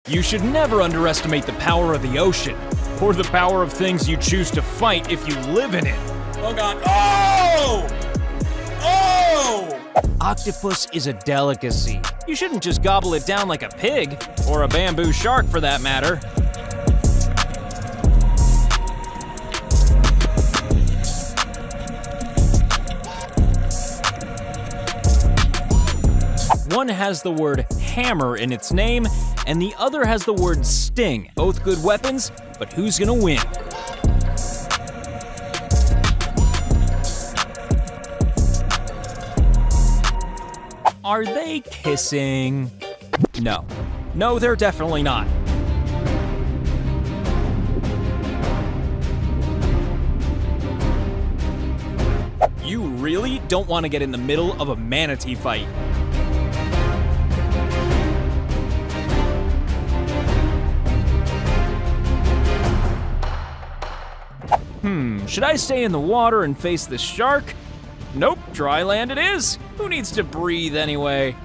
You should never underestimate the power of the ocean, or the power of things you choose to fight if you live in it. Oh god. Oh! Oh! Octopus is a delicacy. You shouldn't just gobble it down like a pig, or a bamboo shark for that matter. One has the word hammer in its name, and the other has the word sting. Both good weapons, but who's gonna win? Are they kissing? No. No, they're definitely not. You really don't want to get in the middle of a manatee fight. Should I stay in the water and face the shark? Nope, dry land it is. Who needs to breathe anyway?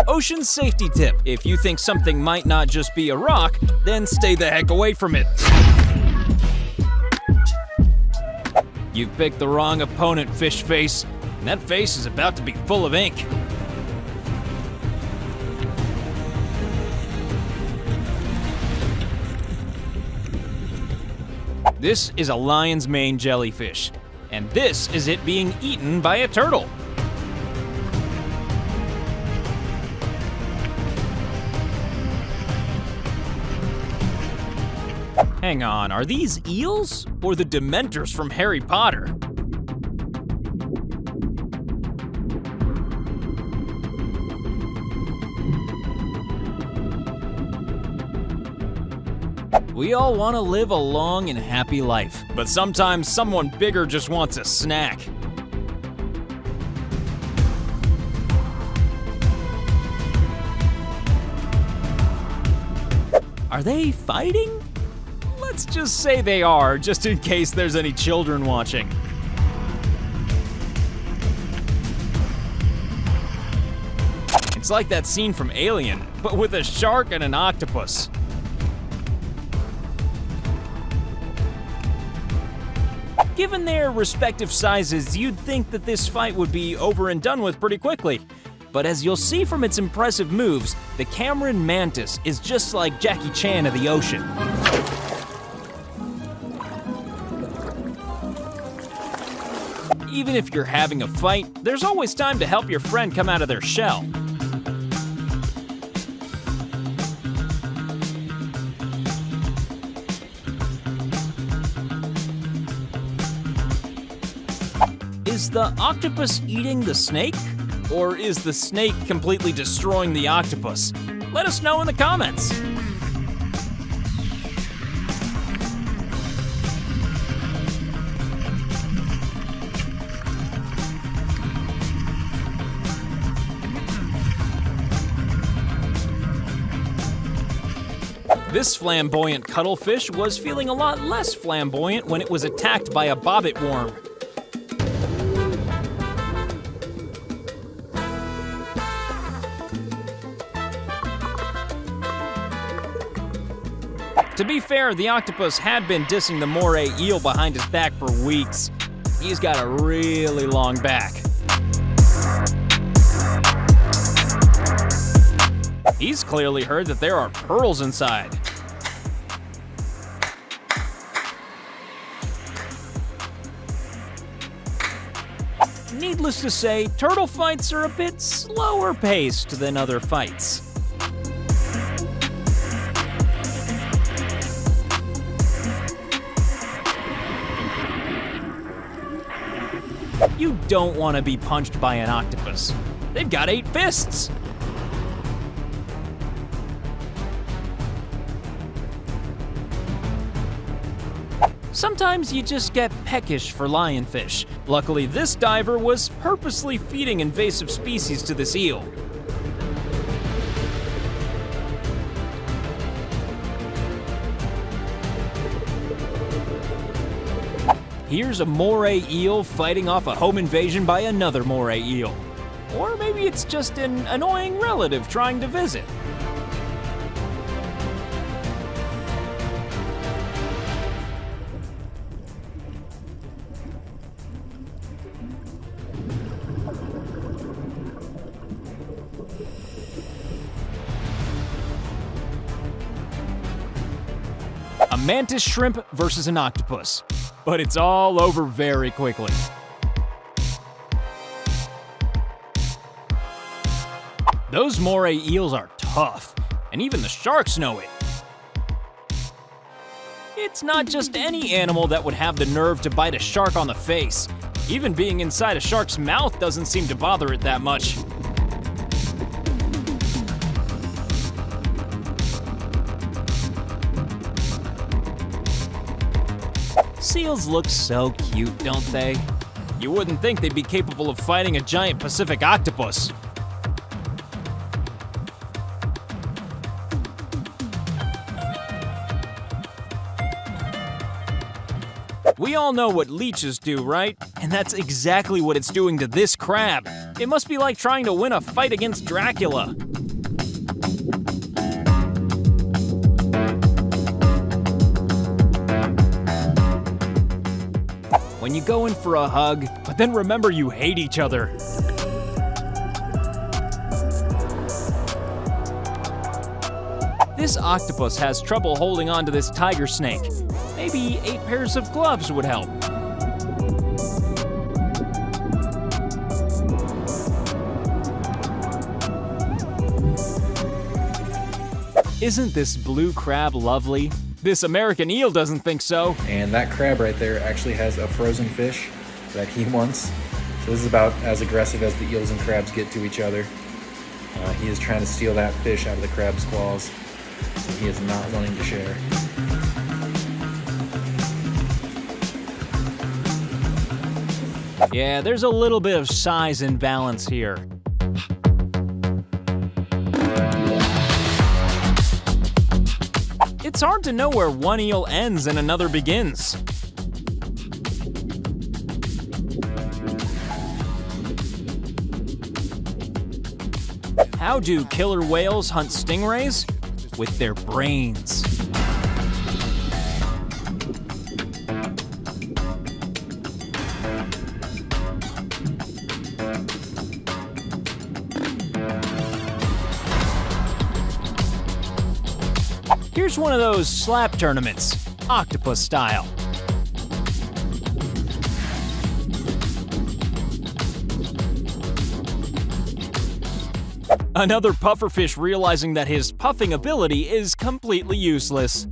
Ocean safety tip. If you think something might not just be a rock, then stay the heck away from it. You've picked the wrong opponent, fish face. And that face is about to be full of ink. This is a lion's mane jellyfish, and this is it being eaten by a turtle. Hang on, are these eels or the Dementors from Harry Potter? We all want to live a long and happy life, but sometimes someone bigger just wants a snack. Are they fighting? Let's just say they are, just in case there's any children watching. It's like that scene from Alien, but with a shark and an octopus. Given their respective sizes, you'd think that this fight would be over and done with pretty quickly. But as you'll see from its impressive moves, the Cameron mantis is just like Jackie Chan of the ocean. Even if you're having a fight, there's always time to help your friend come out of their shell. Is the octopus eating the snake? Or is the snake completely destroying the octopus? Let us know in the comments. This flamboyant cuttlefish was feeling a lot less flamboyant when it was attacked by a bobbit worm. To be fair, the octopus had been dissing the moray eel behind his back for weeks. He's got a really long back. He's clearly heard that there are pearls inside. Needless to say, turtle fights are a bit slower paced than other fights. You don't want to be punched by an octopus. They've got 8 fists. Sometimes you just get peckish for lionfish. Luckily, this diver was purposely feeding invasive species to this eel. Here's a moray eel fighting off a home invasion by another moray eel. Or maybe it's just an annoying relative trying to visit. A mantis shrimp versus an octopus. But it's all over very quickly. Those moray eels are tough, and even the sharks know it. It's not just any animal that would have the nerve to bite a shark on the face. Even being inside a shark's mouth doesn't seem to bother it that much. Seals look so cute, don't they? You wouldn't think they'd be capable of fighting a giant Pacific octopus. We all know what leeches do, right? And that's exactly what it's doing to this crab. It must be like trying to win a fight against Dracula. When you go in for a hug, but then remember you hate each other. This octopus has trouble holding on to this tiger snake. Maybe 8 pairs of gloves would help. Isn't this blue crab lovely? This American eel doesn't think so. And that crab right there actually has a frozen fish that he wants. So this is about as aggressive as the eels and crabs get to each other. He is trying to steal that fish out of the crab's claws. He is not wanting to share. Yeah, there's a little bit of size imbalance here. It's hard to know where one eel ends and another begins. How do killer whales hunt stingrays? With their brains. Here's one of those slap tournaments, octopus style. Another pufferfish realizing that his puffing ability is completely useless.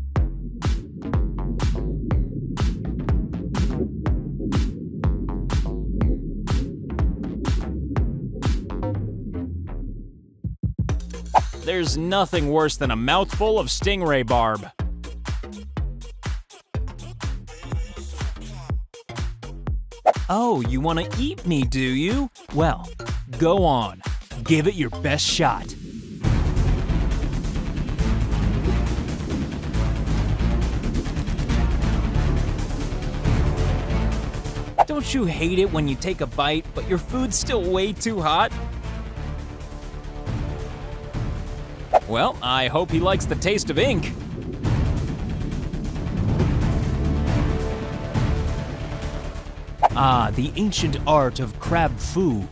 There's nothing worse than a mouthful of stingray barb. Oh, you want to eat me, do you? Well, go on. Give it your best shot. Don't you hate it when you take a bite, but your food's still way too hot? Well, I hope he likes the taste of ink. Ah, the ancient art of crab foo.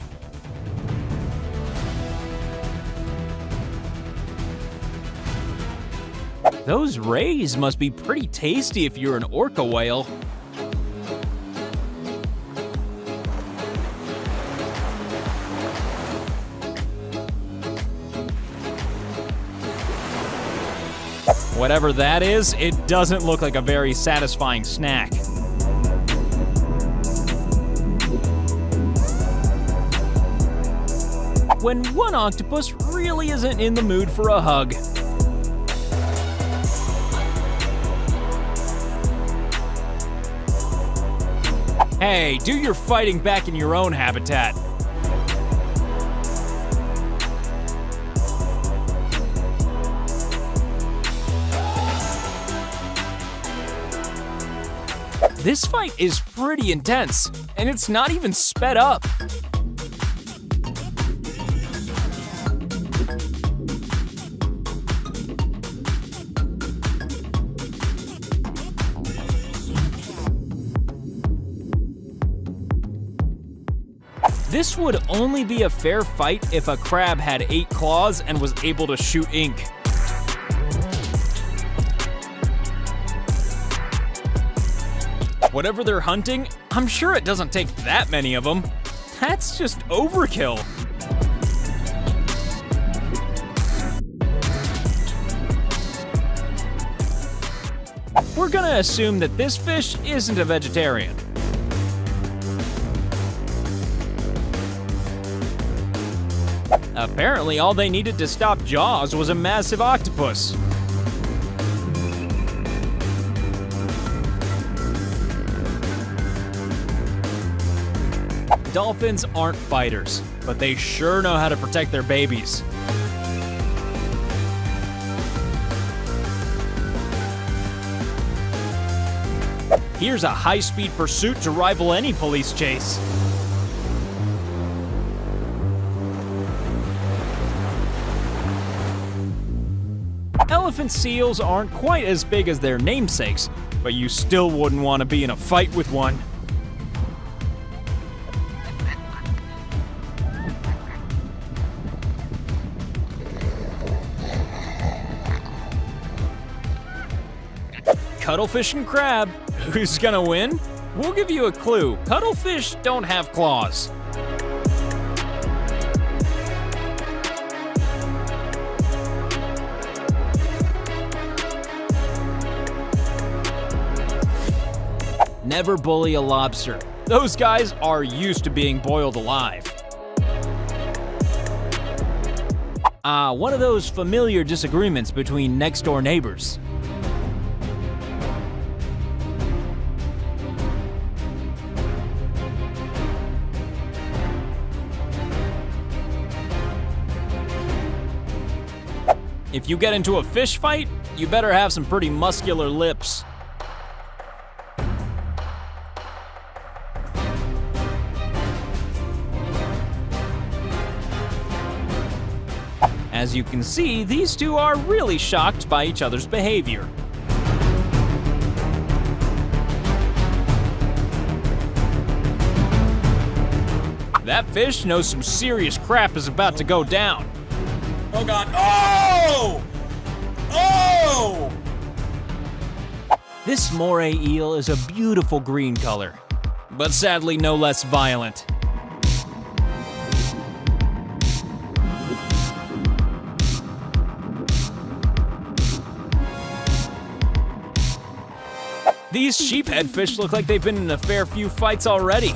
Those rays must be pretty tasty if you're an orca whale. Whatever that is, it doesn't look like a very satisfying snack. When one octopus really isn't in the mood for a hug. Hey, do your fighting back in your own habitat. This fight is pretty intense, and it's not even sped up. This would only be a fair fight if a crab had 8 claws and was able to shoot ink. Whatever they're hunting, I'm sure it doesn't take that many of them. That's just overkill. We're gonna assume that this fish isn't a vegetarian. Apparently, all they needed to stop Jaws was a massive octopus. Dolphins aren't fighters, but they sure know how to protect their babies. Here's a high-speed pursuit to rival any police chase. Elephant seals aren't quite as big as their namesakes, but you still wouldn't want to be in a fight with one. Cuttlefish and crab, who's gonna win? We'll give you a clue. Cuttlefish don't have claws. Never bully a lobster. Those guys are used to being boiled alive. One of those familiar disagreements between next-door neighbors. If you get into a fish fight, you better have some pretty muscular lips. As you can see, these two are really shocked by each other's behavior. That fish knows some serious crap is about to go down. Oh God, oh! Oh! This moray eel is a beautiful green color, but sadly no less violent. These sheephead fish look like they've been in a fair few fights already.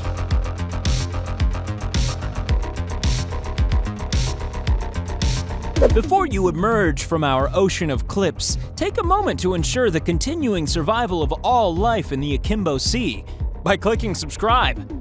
Before you emerge from our ocean of clips, take a moment to ensure the continuing survival of all life in the Akimbo Sea by clicking subscribe.